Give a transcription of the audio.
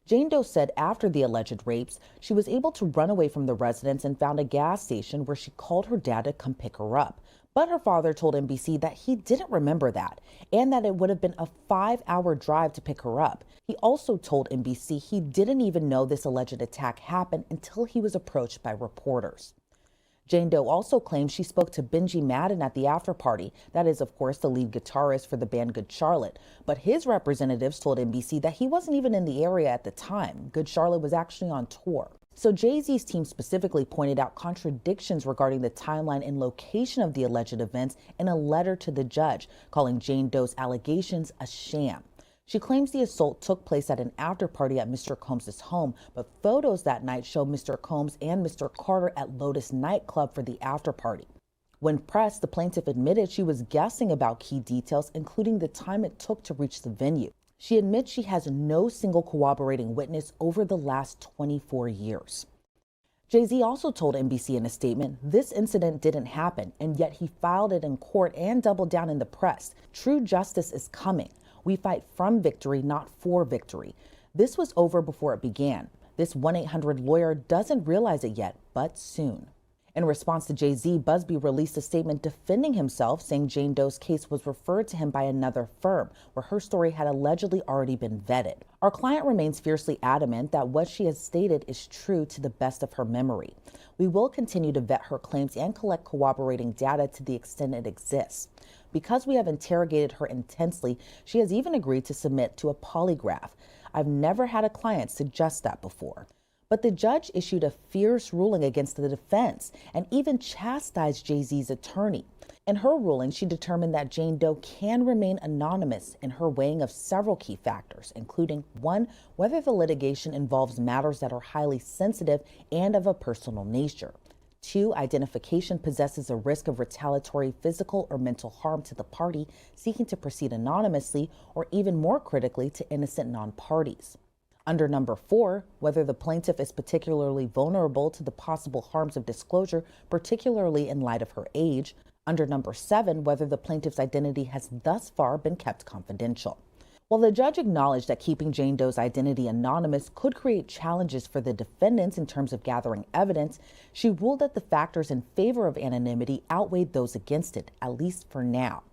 Jane Doe said after the alleged rapes, she was able to run away from the residence and found a gas station where she called her dad to come pick her up. But her father told NBC that he didn't remember that and that it would have been a 5-hour drive to pick her up. He also told NBC he didn't even know this alleged attack happened until he was approached by reporters. Jane Doe also claims she spoke to Benji Madden at the after party. That is, of course, the lead guitarist for the band Good Charlotte. But his representatives told NBC that he wasn't even in the area at the time. Good Charlotte was actually on tour. So Jay-Z's team specifically pointed out contradictions regarding the timeline and location of the alleged events in a letter to the judge, calling Jane Doe's allegations a sham. She claims the assault took place at an after party at Mr. Combs' home, but photos that night show Mr. Combs and Mr. Carter at Lotus nightclub for the after party. When pressed, the plaintiff admitted she was guessing about key details, including the time it took to reach the venue. She admits she has no single corroborating witness over the last 24 years. Jay-Z also told NBC in a statement, this incident didn't happen, and yet he filed it in court and doubled down in the press. True justice is coming. We fight from victory, not for victory. This was over before it began. This 1-800 lawyer doesn't realize it yet, but soon. In response to Jay-Z, Busby released a statement defending himself, saying Jane Doe's case was referred to him by another firm, where her story had allegedly already been vetted. Our client remains fiercely adamant that what she has stated is true to the best of her memory. We will continue to vet her claims and collect corroborating data to the extent it exists. Because we have interrogated her intensely, she has even agreed to submit to a polygraph. I've never had a client suggest that before. But the judge issued a fierce ruling against the defense and even chastised Jay-Z's attorney. In her ruling, she determined that Jane Doe can remain anonymous in her weighing of several key factors, including 1, whether the litigation involves matters that are highly sensitive and of a personal nature. 2, identification possesses a risk of retaliatory physical or mental harm to the party seeking to proceed anonymously, or even more critically, to innocent non-parties. Under number 4, whether the plaintiff is particularly vulnerable to the possible harms of disclosure, particularly in light of her age. Under number 7, whether the plaintiff's identity has thus far been kept confidential. While the judge acknowledged that keeping Jane Doe's identity anonymous could create challenges for the defendants in terms of gathering evidence, she ruled that the factors in favor of anonymity outweighed those against it, at least for now.